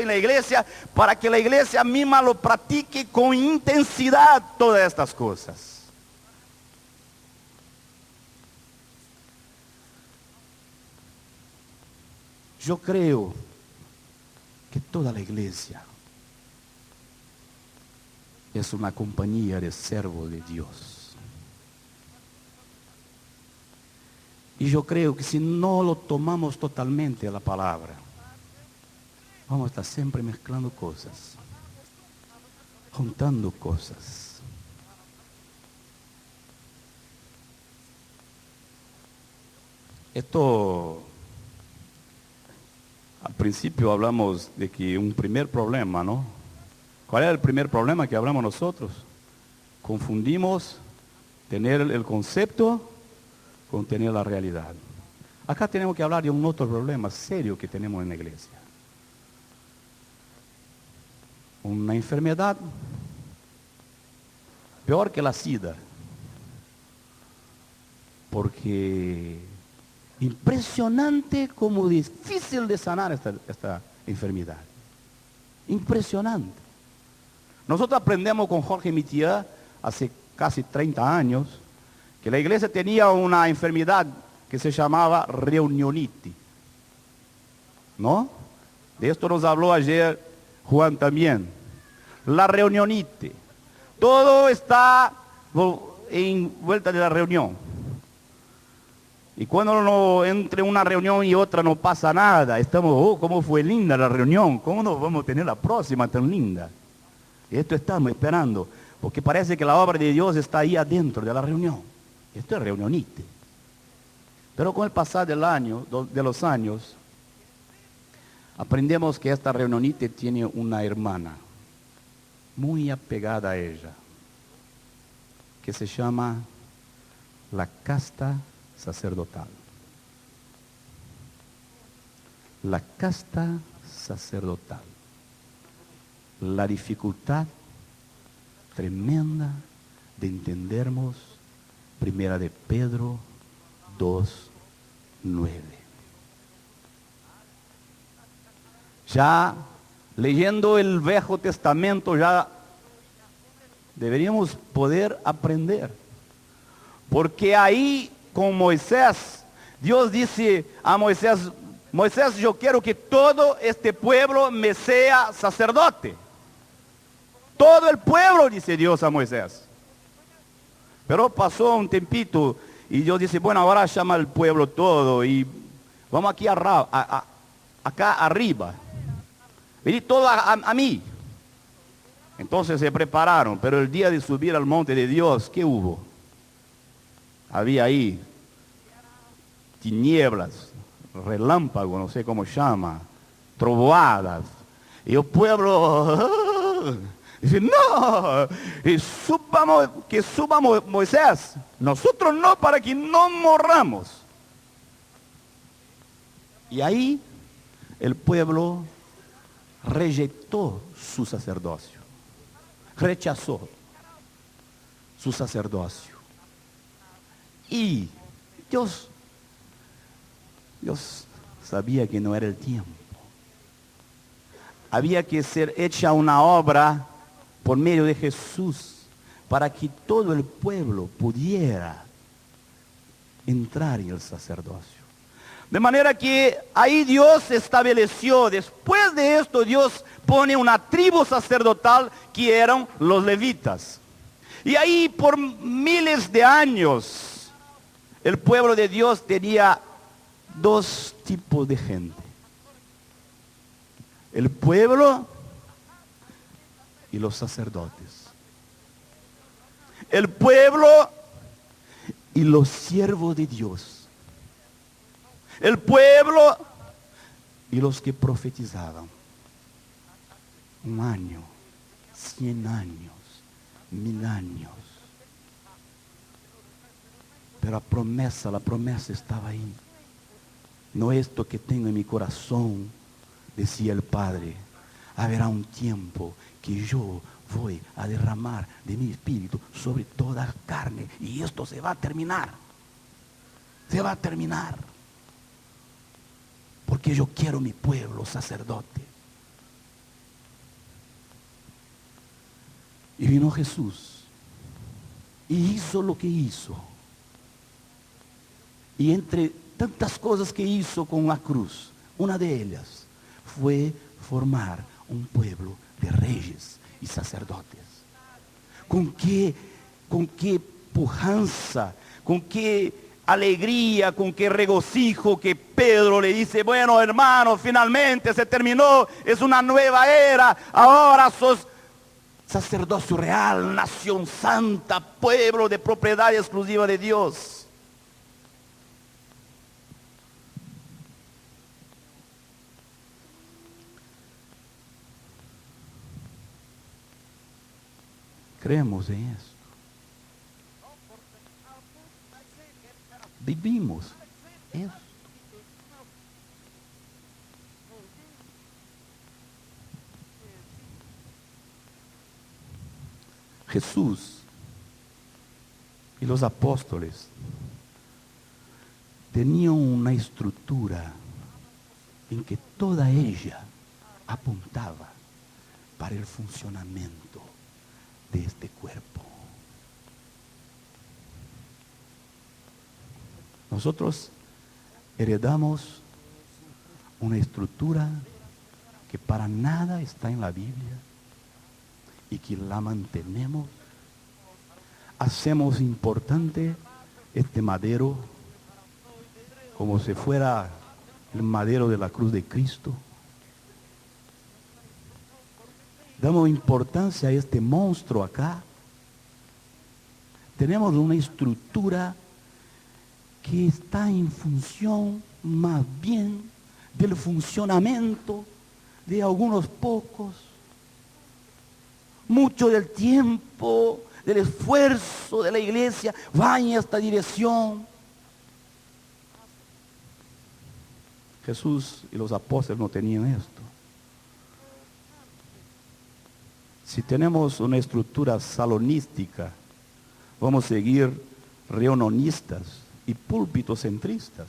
en la iglesia para que la iglesia misma lo practique con intensidad todas estas cosas. Yo creo que toda la iglesia es una compañía de siervos de Dios. Y yo creo que si no lo tomamos totalmente a la palabra, vamos a estar siempre mezclando cosas, juntando cosas. Esto, al principio hablamos de que un primer problema, ¿no? ¿Cuál era el primer problema que hablamos nosotros? Confundimos tener el concepto con tener la realidad. Acá tenemos que hablar de un otro problema serio que tenemos en la iglesia. Una enfermedad peor que la SIDA. Porque impresionante como difícil de sanar esta enfermedad. Impresionante. Nosotros aprendemos con Jorge Mitía hace casi 30 años que la iglesia tenía una enfermedad que se llamaba reunionitis, ¿no? De esto nos habló ayer Juan también. La reunionitis. Todo está en vuelta de la reunión. Y cuando uno entre una reunión y otra no pasa nada, estamos, oh, cómo fue linda la reunión, cómo no vamos a tener la próxima tan linda. Esto estamos esperando, porque parece que la obra de Dios está ahí adentro de la reunión. Esto es reunionite. Pero con el pasar de los años, aprendemos que esta reunionite tiene una hermana muy apegada a ella, que se llama la casta sacerdotal. La casta sacerdotal. La dificultad tremenda de entendernos Primera de Pedro 2:9. Ya leyendo el Viejo Testamento ya deberíamos poder aprender. Porque ahí con Moisés, Dios dice a Moisés, Moisés, yo quiero que todo este pueblo me sea sacerdote. Todo el pueblo, dice Dios a Moisés. Pero pasó un tempito y Dios dice, bueno, ahora llama al pueblo todo y vamos aquí acá arriba. Venid todo a mí. Entonces se prepararon, pero el día de subir al monte de Dios, ¿qué hubo? Había ahí tinieblas, relámpagos, no sé cómo llama, trovoadas. Y el pueblo dice, no, que suba Moisés. Nosotros no, para que no morramos. Y ahí el pueblo rechazó su sacerdocio. Rechazó su sacerdocio. Y Dios sabía que no era el tiempo. Había que ser hecha una obra por medio de Jesús para que todo el pueblo pudiera entrar en el sacerdocio. De manera que ahí Dios estableció, después de esto Dios pone una tribu sacerdotal que eran los levitas. Y ahí por miles de años el pueblo de Dios tenía dos tipos de gente. El pueblo y los sacerdotes. El pueblo y los siervos de Dios. El pueblo y los que profetizaban. 1 año, 100 años, 1000 años. Pero la promesa estaba ahí. No esto que tengo en mi corazón, decía el Padre, habrá un tiempo que yo voy a derramar de mi espíritu sobre toda carne. Y esto se va a terminar. Se va a terminar. Porque yo quiero mi pueblo sacerdote. Y vino Jesús y hizo lo que hizo. Y entre tantas cosas que hizo con la cruz, una de ellas fue formar un pueblo de reyes y sacerdotes. Con qué pujanza, con qué alegría, con qué regocijo que Pedro le dice, bueno, hermano, finalmente se terminó, es una nueva era, ahora sos sacerdocio real, nación santa, pueblo de propiedad exclusiva de Dios. Creemos en esto. Vivimos esto. Jesús y los apóstoles tenían una estructura en que toda ella apuntaba para el funcionamiento de este cuerpo. Nosotros heredamos una estructura que para nada está en la Biblia y que la mantenemos. Hacemos importante este madero como si fuera el madero de la cruz de Cristo. Damos importancia a este monstruo acá. Tenemos una estructura que está en función más bien del funcionamiento de algunos pocos. Mucho del tiempo, del esfuerzo de la iglesia va en esta dirección. Jesús y los apóstoles no tenían esto. Si tenemos una estructura salonística, vamos a seguir reunionistas y púlpitocentristas.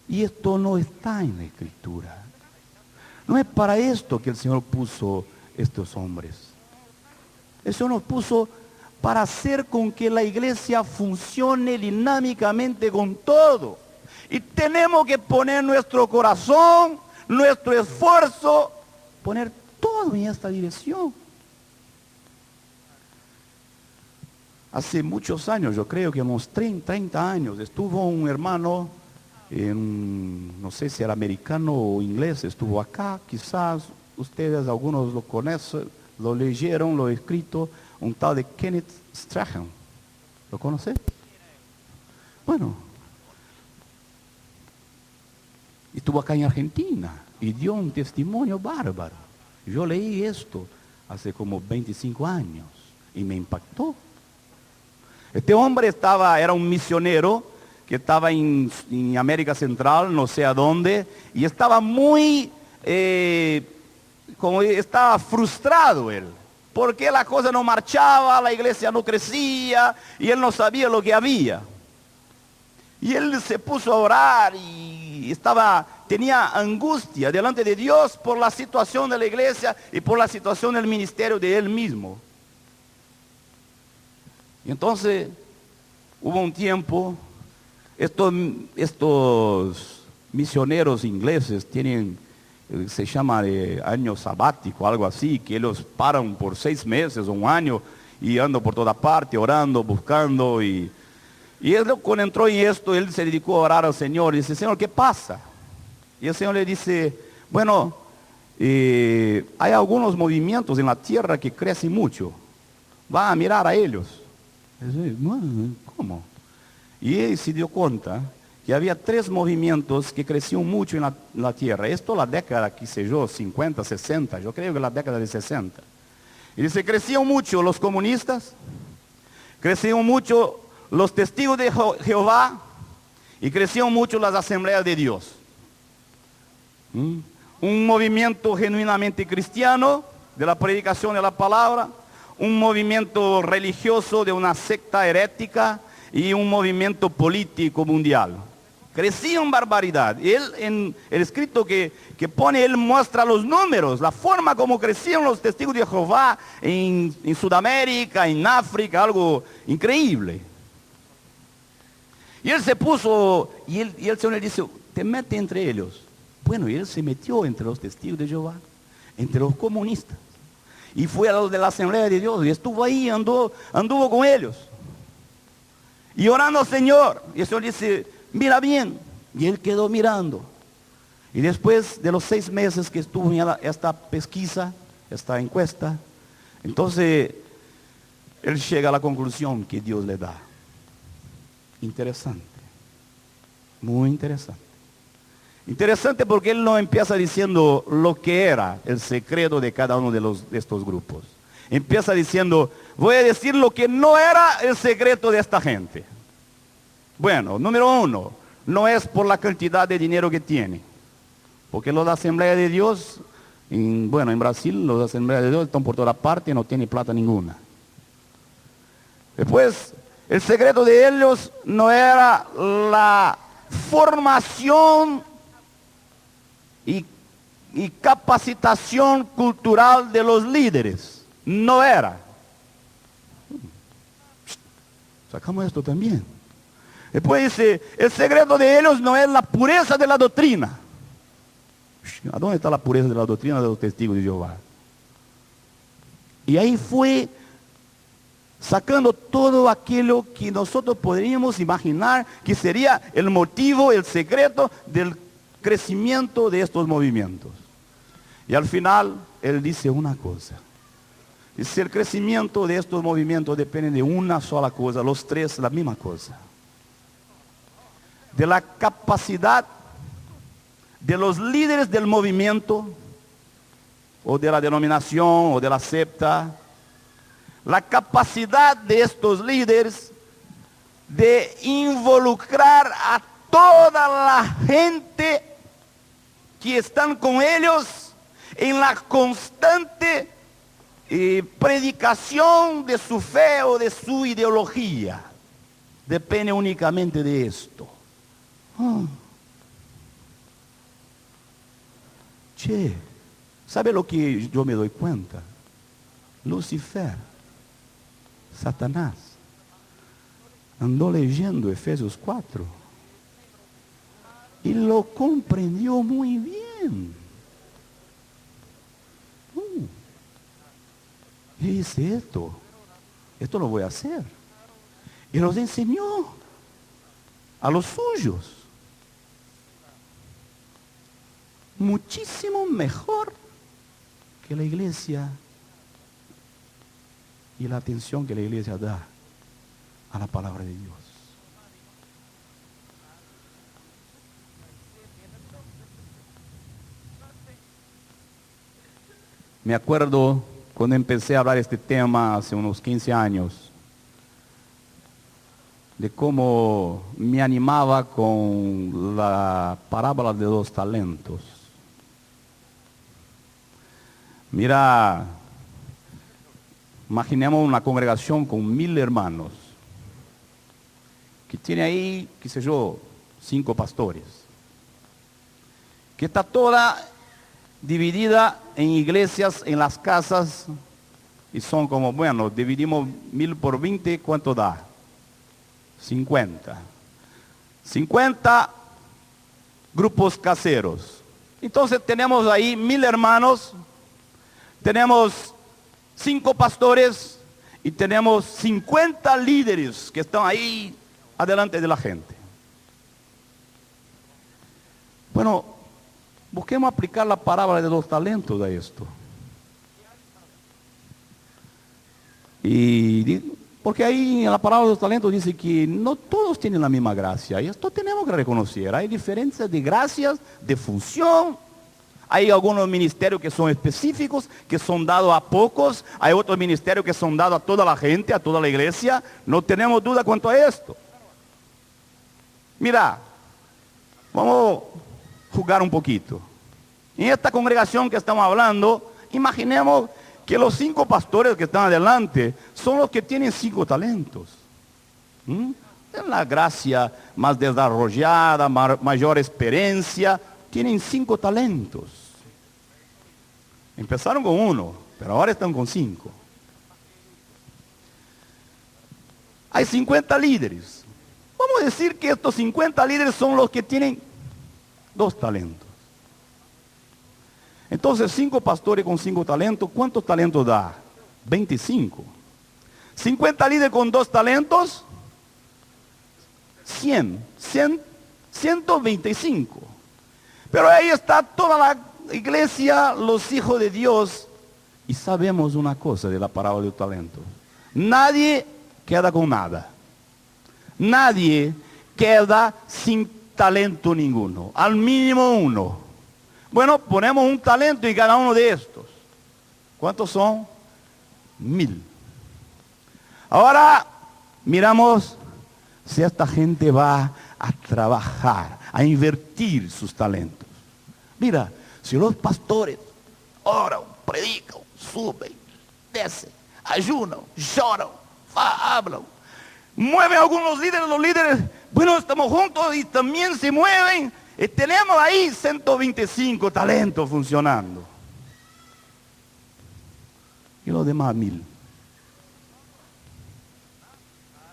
Y esto no está en la Escritura. No es para esto que el Señor puso estos hombres. El Señor nos puso para hacer con que la iglesia funcione dinámicamente con todo. Y tenemos que poner nuestro corazón, nuestro esfuerzo, poner todo en esta dirección. Hace muchos años, yo creo que unos 30 años, estuvo un hermano, no sé si era americano o inglés, estuvo acá, quizás ustedes algunos lo conocen, lo leyeron, lo escrito, un tal de Kenneth Strahan. ¿Lo conocen? Bueno, estuvo acá en Argentina y dio un testimonio bárbaro. Yo leí esto hace como 25 años y me impactó. Este hombre era un misionero que estaba en América Central, no sé a dónde, y estaba muy, estaba frustrado él, porque la cosa no marchaba, la iglesia no crecía, y él no sabía lo que había. Y él se puso a orar y tenía angustia delante de Dios por la situación de la iglesia y por la situación del ministerio de él mismo. Y entonces hubo un tiempo, estos misioneros ingleses tienen, se llama de año sabático, algo así, que ellos paran por 6 meses o un año y andan por toda parte, orando, buscando. Y él cuando entró en esto, él se dedicó a orar al Señor y dice, Señor, ¿qué pasa? Y el Señor le dice, bueno, hay algunos movimientos en la tierra que crecen mucho, va a mirar a ellos. ¿Cómo? Y él se dio cuenta que había 3 movimientos que crecían mucho en la tierra. Esto la década, qué sé yo, 50, 60, yo creo que la década de 60. Y dice, crecían mucho los comunistas, crecían mucho los testigos de Jehová y crecían mucho las asambleas de Dios. Un movimiento genuinamente cristiano de la predicación de la palabra, un movimiento religioso de una secta herética y un movimiento político mundial. crecía en barbaridad. Y él, en el escrito que pone, él muestra los números, la forma como crecían los testigos de Jehová en Sudamérica, en África, algo increíble. Y él se puso, y el Señor le dice, te mete entre ellos. Bueno, y él se metió entre los testigos de Jehová, entre los comunistas. Y fue a los de la Asamblea de Dios, y estuvo ahí, anduvo con ellos. Y orando al Señor, y el Señor dice, mira bien. Y él quedó mirando. Y después de los 6 meses que estuvo en esta pesquisa, esta encuesta, entonces él llega a la conclusión que Dios le da. Interesante. Muy interesante. Interesante porque él no empieza diciendo lo que era el secreto de cada uno de estos grupos. Empieza diciendo, voy a decir lo que no era el secreto de esta gente. Bueno, número 1, no es por la cantidad de dinero que tiene. Porque los de la Asamblea de Dios, en Brasil, los de la Asamblea de Dios están por toda parte y no tienen plata ninguna. Después, el secreto de ellos no era la formación y capacitación cultural de los líderes. No era. Sacamos esto también. Después dice, el secreto de ellos no es la pureza de la doctrina. ¿A dónde está la pureza de la doctrina de los testigos de Jehová? Y ahí fue sacando todo aquello que nosotros podríamos imaginar que sería el motivo, el secreto del crecimiento de estos movimientos. Y al final, él dice una cosa. Dice, el crecimiento de estos movimientos depende de una sola cosa, los tres la misma cosa. De la capacidad de los líderes del movimiento, o de la denominación, o de la secta, la capacidad de estos líderes de involucrar a toda la gente que están con ellos en la constante predicación de su fe o de su ideología. Depende únicamente de esto. Che, ¿sabe lo que yo me doy cuenta? Lucifer, Satanás, andó leyendo Efesios 4 y lo comprendió muy bien. Y dice, esto lo voy a hacer. Y los enseñó a los suyos. Muchísimo mejor que la iglesia y la atención que la iglesia da a la palabra de Dios. Me acuerdo cuando empecé a hablar de este tema hace unos 15 años, de cómo me animaba con la parábola de los talentos. Mira, imaginemos una congregación con 1000 hermanos, que tiene ahí, qué sé yo, 5 pastores, que está toda dividida en iglesias, en las casas, y son como, bueno, dividimos 1000 por 20, ¿cuánto da? 50 grupos caseros. Entonces tenemos ahí 1000 hermanos, tenemos 5 pastores y tenemos 50 líderes que están ahí adelante de la gente. Bueno, busquemos aplicar la parábola de los talentos a esto. Porque ahí en la parábola de los talentos dice que no todos tienen la misma gracia. Y esto tenemos que reconocer. Hay diferencias de gracias, de función. Hay algunos ministerios que son específicos, que son dados a pocos. Hay otros ministerios que son dados a toda la gente, a toda la iglesia. No tenemos duda cuanto a esto. Mira, vamos a jugar un poquito. En esta congregación que estamos hablando, imaginemos que los 5 pastores que están adelante son los que tienen 5 talentos. en la gracia más desarrollada, mayor experiencia, tienen 5 talentos. Empezaron con 1, pero ahora están con 5. Hay 50 líderes. Vamos a decir que estos 50 líderes son los que tienen 2 talentos. Entonces, 5 pastores con 5 talentos, ¿cuántos talentos da? 25. 50 líderes con 2 talentos, 125. Pero ahí está toda la iglesia, los hijos de Dios. Y sabemos una cosa de la parábola del talento. Nadie queda con nada. Nadie queda sin talento ninguno. Al mínimo 1. Bueno, ponemos un talento en cada uno de estos. ¿Cuántos son? 1000. Ahora miramos si esta gente va a trabajar, a invertir sus talentos. Mira, si los pastores oran, predican, suben, descen, ayunan, lloran, hablan, mueven algunos líderes, los líderes, bueno, estamos juntos y también se mueven. Tenemos ahí 125 talentos funcionando. Y los demás 1000.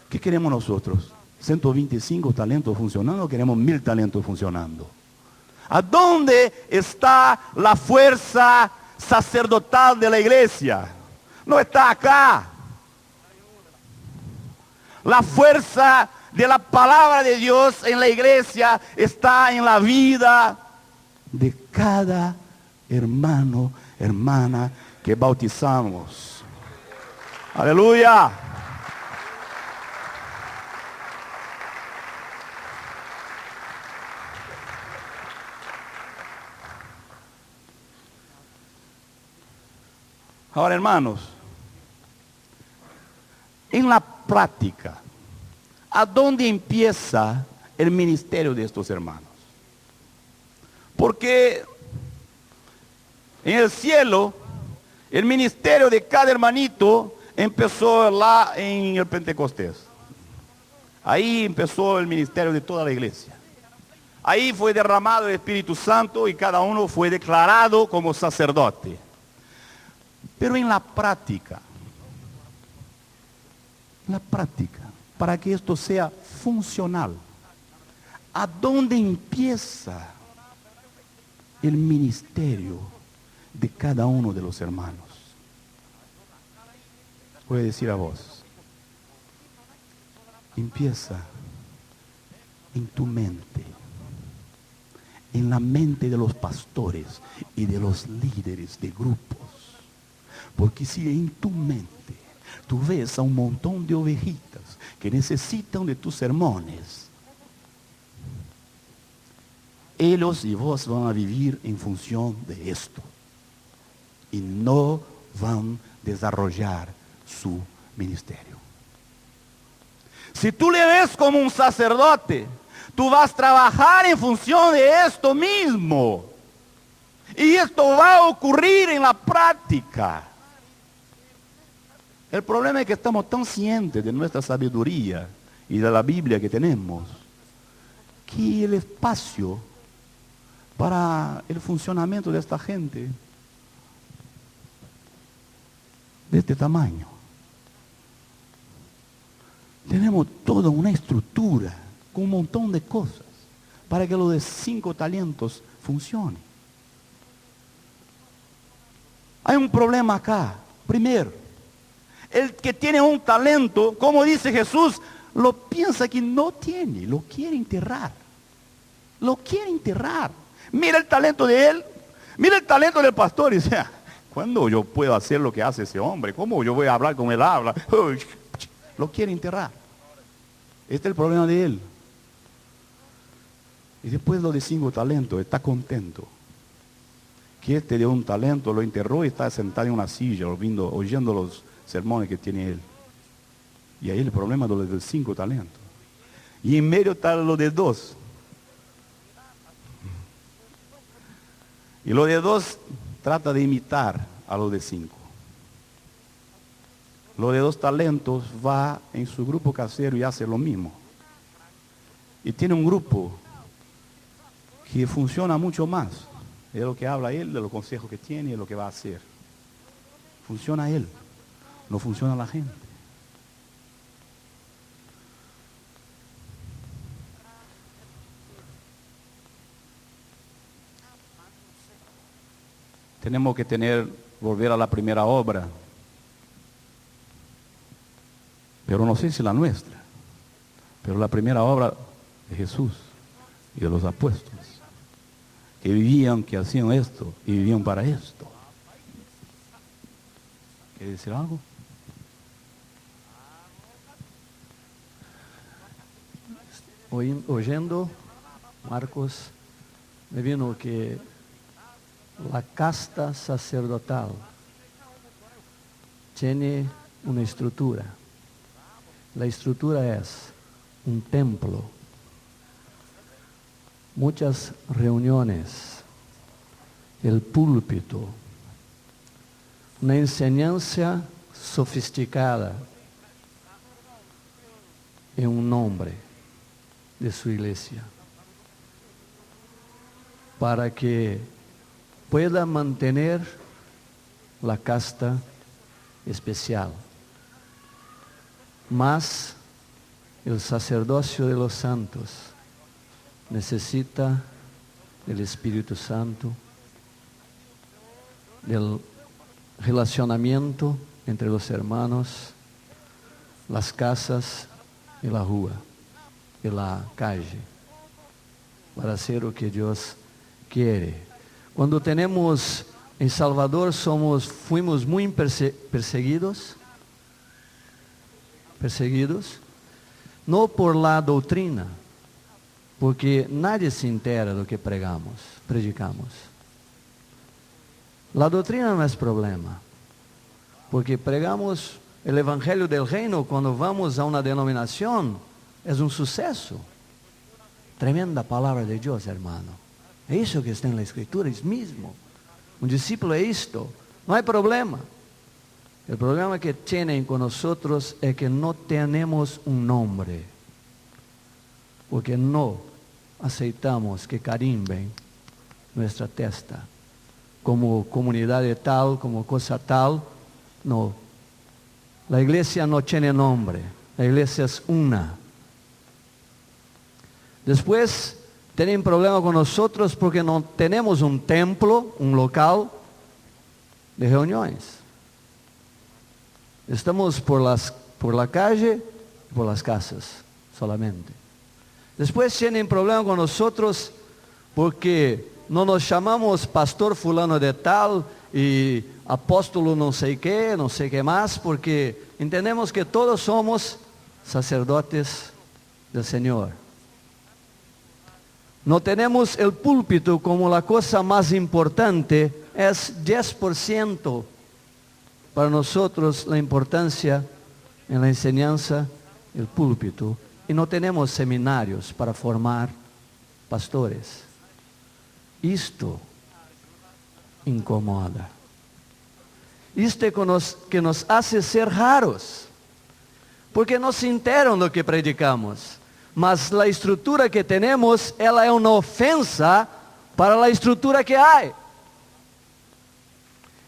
¿Qué queremos nosotros? 125 talentos funcionando o queremos 1000 talentos funcionando. ¿A dónde está la fuerza sacerdotal de la iglesia? No está acá. La fuerza de la palabra de Dios en la iglesia está en la vida de cada hermano, hermana que bautizamos. Aleluya. Ahora, hermanos, en la práctica, ¿a dónde empieza el ministerio de estos hermanos? Porque en el cielo, el ministerio de cada hermanito empezó lá en el Pentecostés. Ahí empezó el ministerio de toda la iglesia. Ahí fue derramado el Espíritu Santo y cada uno fue declarado como sacerdote. Pero en la práctica, para que esto sea funcional, ¿a dónde empieza el ministerio de cada uno de los hermanos? Voy a decir a vos, empieza en tu mente, en la mente de los pastores y de los líderes de grupos. Porque si en tu mente tú ves a un montón de ovejitas que necesitan de tus sermones, ellos y vos van a vivir en función de esto. Y no van a desarrollar su ministerio. Si tú le ves como un sacerdote, tú vas a trabajar en función de esto mismo. Y esto va a ocurrir en la práctica. El problema es que estamos tan cientes de nuestra sabiduría y de la Biblia que tenemos, que el espacio para el funcionamiento de esta gente de este tamaño. Tenemos toda una estructura con un montón de cosas para que lo de 5 talentos funcione. Hay un problema acá. Primero, el que tiene un talento, como dice Jesús, lo piensa que no tiene, lo quiere enterrar. Lo quiere enterrar. Mira el talento de él, mira el talento del pastor y dice, ¿cuándo yo puedo hacer lo que hace ese hombre? ¿Cómo yo voy a hablar como él habla? Lo quiere enterrar. Este es el problema de él. Y después lo de 5 talentos, está contento. Que este de un talento lo enterró y está sentado en una silla oyendo los sermones que tiene él. Y ahí el problema es lo de 5 talentos. Y en medio está lo de 2. Y lo de 2 trata de imitar a lo de 5. Lo de 2 talentos va en su grupo casero y hace lo mismo. Y tiene un grupo que funciona mucho más. Es lo que habla él, de los consejos que tiene y de lo que va a hacer. Funciona él, no funciona la gente. Tenemos que volver a la primera obra. Pero no sé si la nuestra. Pero la primera obra de Jesús y de los apóstoles. Que vivían, que hacían esto y vivían para esto. ¿Quiere decir algo? Oyendo, Marcos, me vino que la casta sacerdotal tiene una estructura. La estructura es un templo, muchas reuniones, el púlpito, una enseñanza sofisticada en un nombre de su iglesia, para que pueda mantener la casta especial. Mas el sacerdocio de los santos necesita del Espíritu Santo, del relacionamiento entre los hermanos, las casas y la rua, y la calle, para hacer lo que Dios quiere. Cuando tenemos en Salvador fuimos muy perseguidos, no por la doctrina, porque nadie se entera de lo que predicamos. La doctrina no es problema, porque pregamos el evangelio del reino cuando vamos a una denominación, es un suceso. Tremenda palabra de Dios, hermano. Es eso que está en la escritura, es mismo. Un discípulo es esto, no hay problema. El problema que tienen con nosotros es que no tenemos un nombre, porque no aceitamos que carimben nuestra testa como comunidad tal, como cosa tal. No, la iglesia no tiene nombre, la iglesia es una. Después tienen problema con nosotros porque no tenemos un templo, un local de reuniones. Estamos por la calle y por las casas solamente. Después tienen problema con nosotros porque no nos llamamos pastor fulano de tal y apóstolo no sé qué más, porque entendemos que todos somos sacerdotes del Señor. No tenemos el púlpito como la cosa más importante, es 10% para nosotros la importancia en la enseñanza, el púlpito, y no tenemos seminarios para formar pastores. Esto incomoda. Esto que nos hace ser raros, porque no se enteran lo que predicamos, mas la estructura que tenemos, ela é una ofensa para la estructura que hay.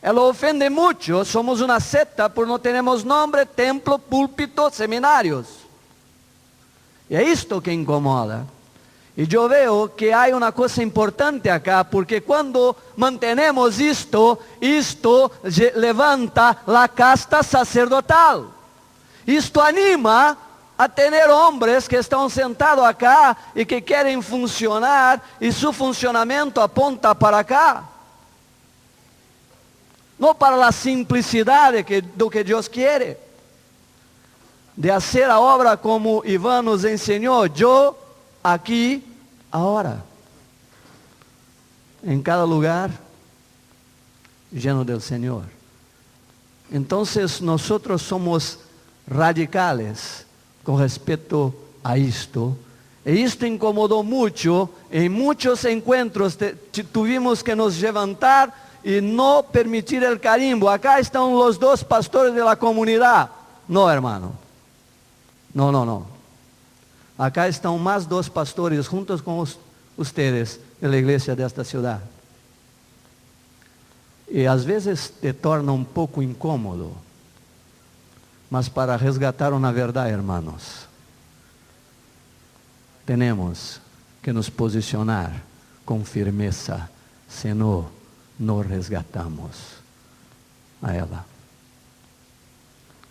Ela ofende mucho, somos una secta por no tenemos nombre, templo, púlpito, seminarios. Y es esto que incomoda. Y yo veo que hay una cosa importante acá, porque cuando mantenemos esto levanta la casta sacerdotal. Esto anima a tener hombres que están sentados acá y que quieren funcionar y su funcionamiento apunta para acá. No para la simplicidad de lo que Dios quiere. De hacer la obra como Iván nos enseñó. Yo, aquí, ahora. En cada lugar, lleno del Señor. Entonces nosotros somos radicales con respecto a esto. Y esto incomodó mucho. En muchos encuentros tuvimos que nos levantar y no permitir el carimbo. Acá están los dos pastores de la comunidad. No, hermano. No. Acá están más 2 pastores juntos con ustedes en la iglesia de esta ciudad. Y a veces te torna un poco incómodo. Mas para resgatar una verdad, hermanos, tenemos que nos posicionar con firmeza, si no, no resgatamos a ella.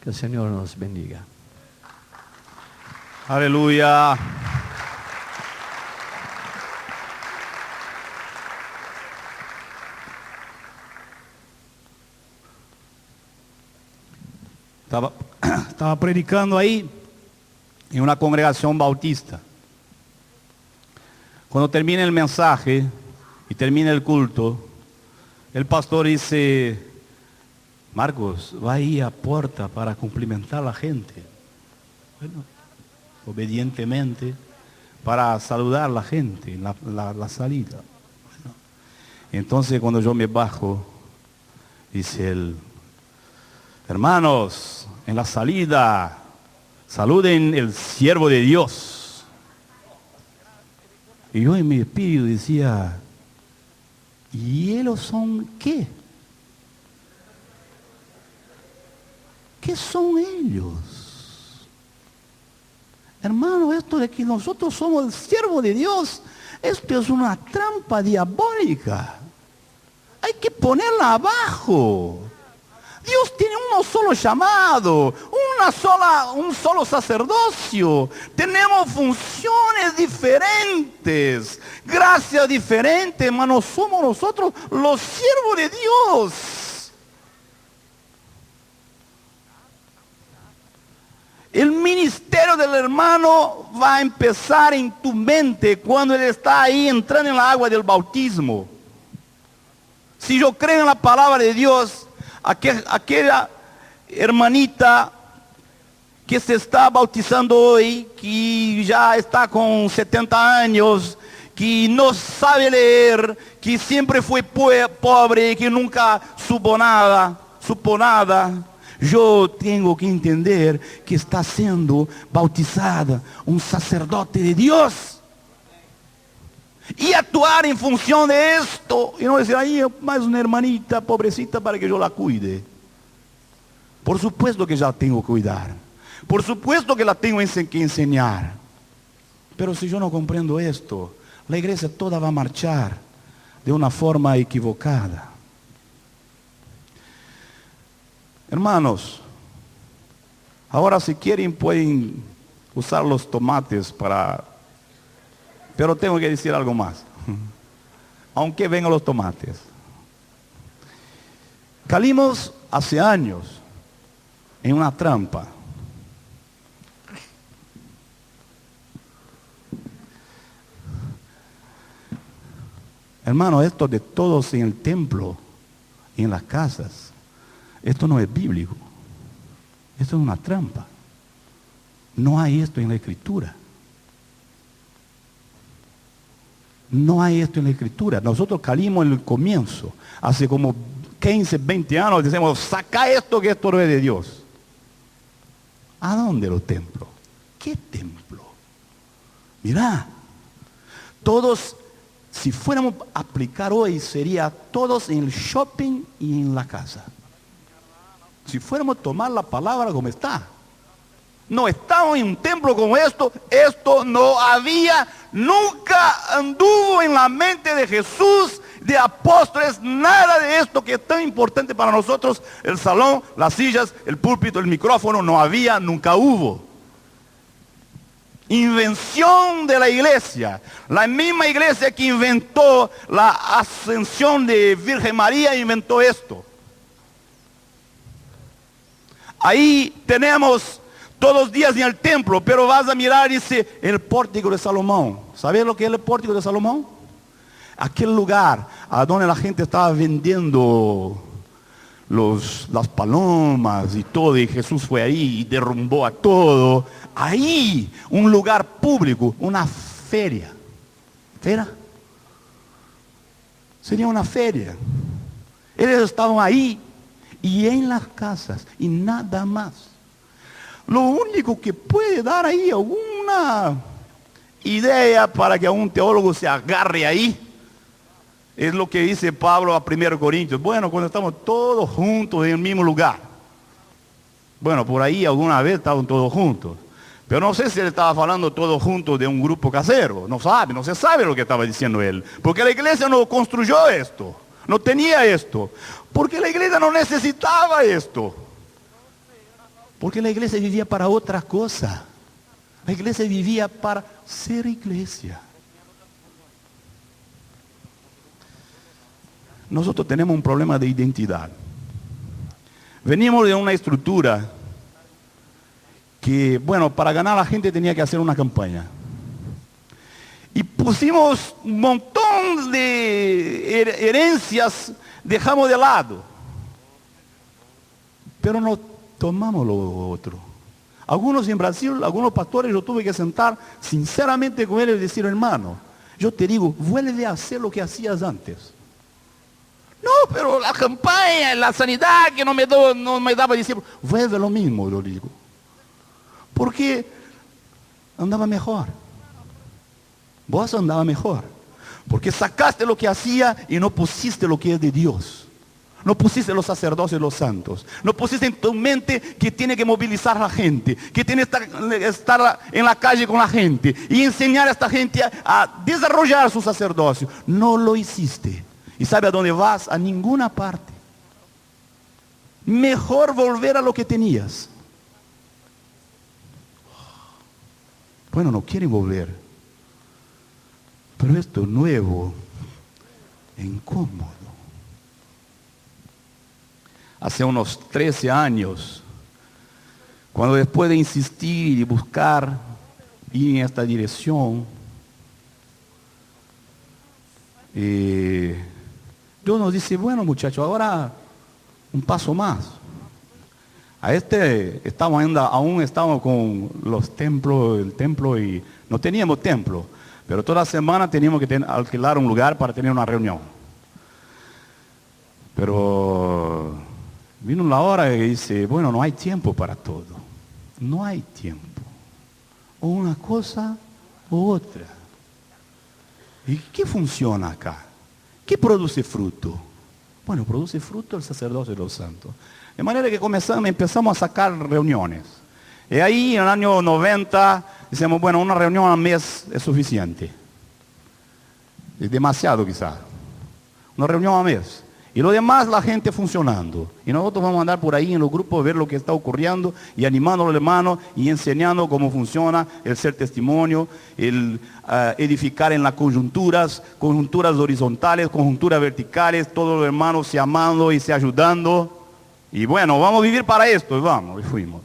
Que el Señor nos bendiga. Aleluya. Estaba predicando ahí en una congregación bautista. Cuando termina el mensaje y termina el culto, el pastor dice: Marcos, va ahí a puerta para cumplimentar a la gente. Bueno, obedientemente, para saludar a la gente en la salida. Bueno, entonces cuando yo me bajo, dice él: hermanos, en la salida, saluden el siervo de Dios. Y yo en mi espíritu decía: ¿y ellos son qué? ¿Qué son ellos? Hermano, esto de que nosotros somos el siervo de Dios, esto es una trampa diabólica. Hay que ponerla abajo. Dios tiene uno solo llamado, un solo sacerdocio. Tenemos funciones diferentes, gracias diferentes, hermanos. Somos nosotros los siervos de Dios. El ministerio del hermano va a empezar en tu mente cuando él está ahí entrando en la agua del bautismo. Si yo creo en la palabra de Dios, aquella hermanita que se está bautizando hoy, que ya está con 70 años, que no sabe leer, que siempre fue pobre, que nunca supo nada, yo tengo que entender que está siendo bautizada un sacerdote de Dios. Y actuar en función de esto. Y no decir: ahí más una hermanita pobrecita para que yo la cuide. Por supuesto que ya tengo que cuidar. Por supuesto que la tengo que enseñar. Pero si yo no comprendo esto, la iglesia toda va a marchar de una forma equivocada. Hermanos, ahora si quieren pueden usar los tomates para... Pero tengo que decir algo más. Aunque vengan los tomates. Caímos hace años en una trampa. Hermano, esto de todos en el templo, en las casas, esto no es bíblico. Esto es una trampa. No hay esto en la Escritura. No hay esto en la Escritura. Nosotros caímos en el comienzo. Hace como 15, 20 años decimos: saca esto, que esto no es de Dios. ¿A dónde los templos? ¿Qué templo? Mirá, todos, si fuéramos a aplicar hoy, sería todos en el shopping y en la casa. Si fuéramos a tomar la palabra como está. No estamos en un templo como esto no había, nunca anduvo en la mente de Jesús, de apóstoles, nada de esto que es tan importante para nosotros. El salón, las sillas, el púlpito, el micrófono, no había, nunca hubo. Invención de la iglesia, la misma iglesia que inventó la ascensión de Virgen María, inventó esto. Ahí tenemos todos los días en el templo, pero vas a mirar y dice el pórtico de Salomón. ¿Sabes lo que es el pórtico de Salomón? Aquel lugar a donde la gente estaba vendiendo las palomas y todo, y Jesús fue ahí y derrumbó a todo. Ahí, un lugar público, una feria. ¿Feria? Sería una feria. Ellos estaban ahí y en las casas y nada más. Lo único que puede dar ahí alguna idea para que un teólogo se agarre ahí. Es lo que dice Pablo a 1 Corintios. Bueno, cuando estamos todos juntos en el mismo lugar. Bueno, por ahí alguna vez estaban todos juntos. Pero no sé si él estaba hablando todos juntos de un grupo casero. No se sabe lo que estaba diciendo él. Porque la iglesia no construyó esto. No tenía esto. Porque la iglesia no necesitaba esto. Porque la iglesia vivía para otra cosa. La iglesia vivía para ser iglesia. Nosotros tenemos un problema de identidad. Venimos de una estructura que, bueno, para ganar a la gente tenía que hacer una campaña. Y pusimos un montón de herencias, dejamos de lado. Pero no tomamos lo otro. Algunos en Brasil, algunos pastores, yo tuve que sentar sinceramente con ellos y decir, hermano, yo te digo, vuelve a hacer lo que hacías antes. No, pero la campaña, la sanidad que no me daba discípulos, vuelve a lo mismo, yo digo. Porque andaba mejor. Vos andaba mejor. Porque sacaste lo que hacía y no pusiste lo que es de Dios. No pusiste los sacerdotes y los santos. No pusiste en tu mente que tiene que movilizar a la gente. Que tiene que estar en la calle con la gente. Y enseñar a esta gente a desarrollar su sacerdocio. No lo hiciste. ¿Y sabe a dónde vas? A ninguna parte. Mejor volver a lo que tenías. Bueno, no quieren volver. Pero esto nuevo es incómodo. Hace unos 13 años, cuando después de insistir y buscar ir en esta dirección, Dios nos dice, bueno muchachos, ahora un paso más. Aún estamos con los templos, el templo, y no teníamos templo, pero toda semana teníamos que alquilar un lugar para tener una reunión. Pero vino la hora y dice, bueno, no hay tiempo para todo. No hay tiempo. O una cosa o otra. ¿Y qué funciona acá? ¿Qué produce fruto? Bueno, produce fruto el sacerdocio de los santos. De manera que empezamos a sacar reuniones. Y ahí en el año 90 decimos, bueno, una reunión al mes es suficiente. Es demasiado quizás. Una reunión al mes. Y lo demás la gente funcionando. Y nosotros vamos a andar por ahí en los grupos, ver lo que está ocurriendo y animando a los hermanos y enseñando cómo funciona el ser testimonio, el edificar en las conjunturas horizontales, conjunturas verticales, todos los hermanos se amando y se ayudando. Y bueno, vamos a vivir para esto, y vamos, y fuimos.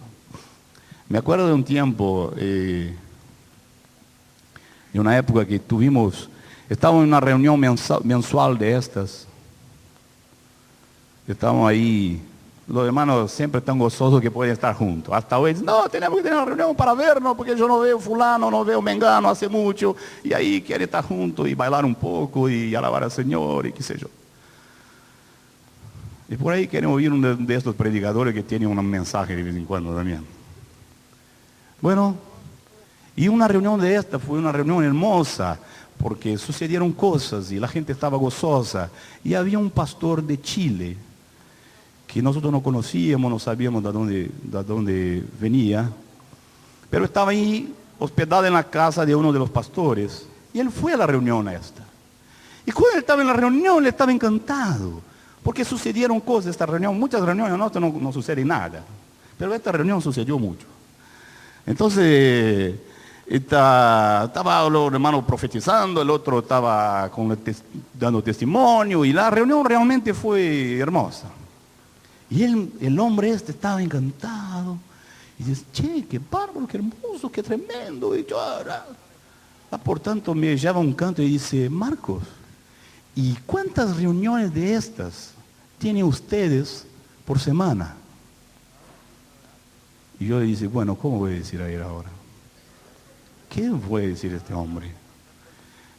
Me acuerdo de un tiempo, de una época que estábamos en una reunión mensual de estas. Estamos ahí, los hermanos siempre están gozosos que pueden estar juntos. Hasta hoy dicen, no, tenemos que tener una reunión para vernos, porque yo no veo fulano, no veo mengano hace mucho, y ahí quiere estar juntos y bailar un poco y alabar al Señor y qué sé yo. Y por ahí queremos oír uno de estos predicadores que tienen un mensaje de vez en cuando también. Bueno, y una reunión de esta fue una reunión hermosa, porque sucedieron cosas y la gente estaba gozosa. Y había un pastor de Chile, que nosotros no conocíamos, no sabíamos de dónde venía, pero estaba ahí hospedado en la casa de uno de los pastores, y él fue a la reunión esta. Y cuando él estaba en la reunión, él estaba encantado, porque sucedieron cosas. Esta reunión, muchas reuniones no sucede nada, pero esta reunión sucedió mucho. Entonces, estaba el hermano profetizando, el otro estaba dando testimonio, y la reunión realmente fue hermosa. Y el hombre estaba encantado. Y dice, che, qué bárbaro, qué hermoso, qué tremendo. Y llora. Por tanto me lleva un canto y dice, Marcos, ¿y cuántas reuniones de estas tienen ustedes por semana? Y yo le dice, bueno, ¿cómo voy a decir a él ahora? ¿Qué voy a decir este hombre?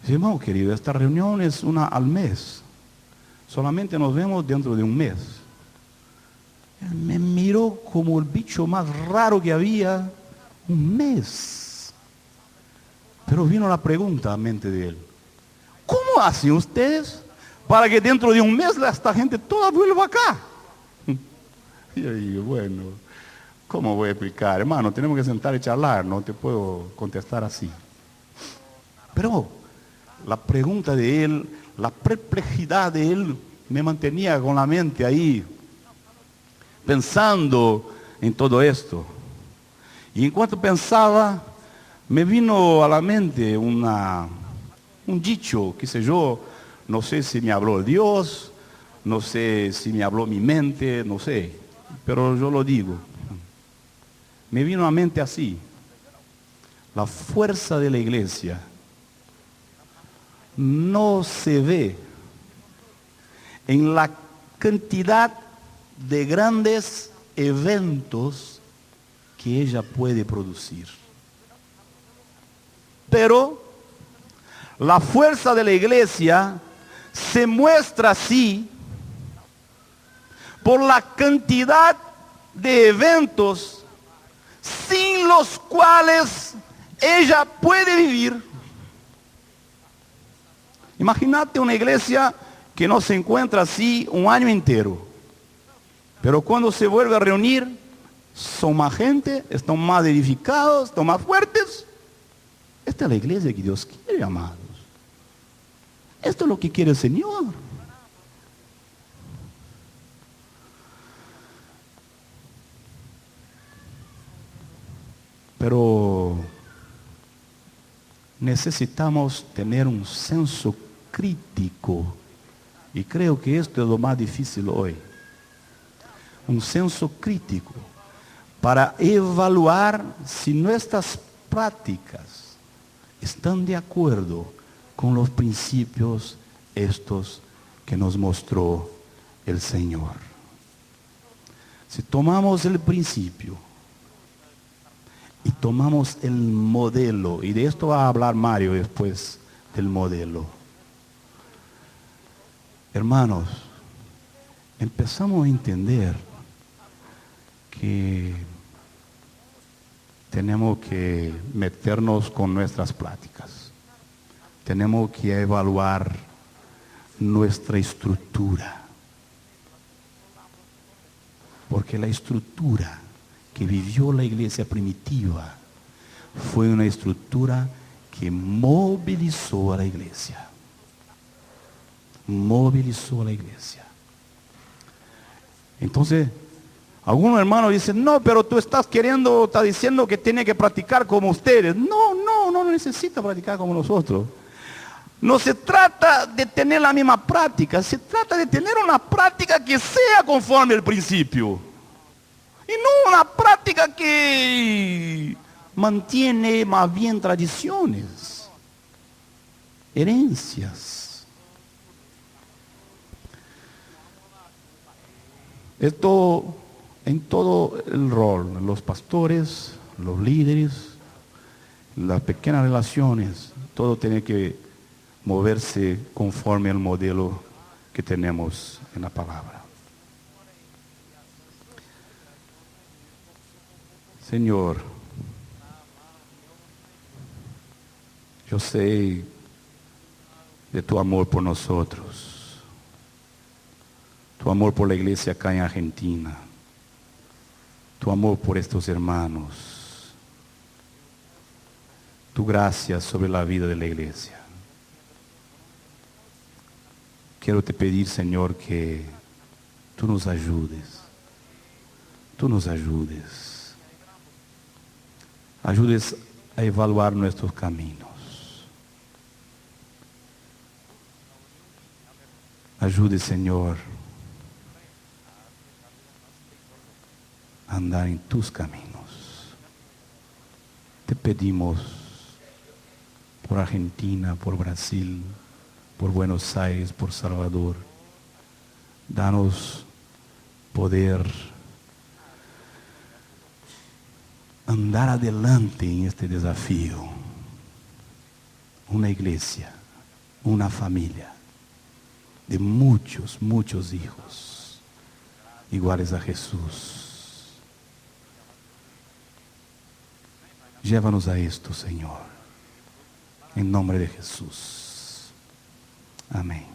Dice, hermano querido, esta reunión es una al mes. Solamente nos vemos dentro de un mes. Él me miró como el bicho más raro que había. Un mes. Pero vino la pregunta a mente de él. ¿Cómo hacen ustedes para que dentro de un mes esta gente toda vuelva acá? Y yo digo, bueno, ¿cómo voy a explicar? Hermano, tenemos que sentar y charlar, no te puedo contestar así. Pero la pregunta de él, la perplejidad de él, me mantenía con la mente ahí, pensando en todo esto. Y en cuanto pensaba, me vino a la mente un dicho, qué sé yo, no sé si me habló Dios, no sé si me habló mi mente, no sé, pero yo lo digo. Me vino a la mente así: la fuerza de la iglesia no se ve en la cantidad de grandes eventos que ella puede producir. Pero la fuerza de la iglesia se muestra así por la cantidad de eventos sin los cuales ella puede vivir. Imagínate una iglesia que no se encuentra así un año entero, pero cuando se vuelve a reunir, son más gente, están más edificados, están más fuertes. Esta es la iglesia que Dios quiere, amados. Esto es lo que quiere el Señor. Pero necesitamos tener un senso crítico, y creo que esto es lo más difícil hoy. Un senso crítico para evaluar si nuestras prácticas están de acuerdo con los principios estos que nos mostró el Señor. Si tomamos el principio y tomamos el modelo, y de esto va a hablar Mario después del modelo. Hermanos, empezamos a entender que tenemos que meternos con nuestras prácticas. Tenemos que evaluar nuestra estructura. Porque la estructura que vivió la iglesia primitiva fue una estructura que movilizó a la iglesia. Movilizó a la iglesia. Entonces, algunos hermanos dicen, no, pero tú estás diciendo que tiene que practicar como ustedes. No necesita practicar como nosotros. No se trata de tener la misma práctica, se trata de tener una práctica que sea conforme al principio. Y no una práctica que mantiene más bien tradiciones, herencias. Esto en todo el rol, los pastores, los líderes, las pequeñas relaciones, todo tiene que moverse conforme al modelo que tenemos en la palabra. Señor, yo sé de tu amor por nosotros, tu amor por la iglesia acá en Argentina, tu amor por estos hermanos, tu gracia sobre la vida de la iglesia. Quiero te pedir, Señor, que tú nos ayudes. Tú nos ayudes. Ayudes a evaluar nuestros caminos. Ayude, Señor, a andar en tus caminos. Te pedimos por Argentina, por Brasil, por Buenos Aires, por Salvador. Danos poder andar adelante en este desafío. Una iglesia, una familia de muchos, muchos hijos iguales a Jesús. Llévanos a esto, Señor. En nombre de Jesús. Amén.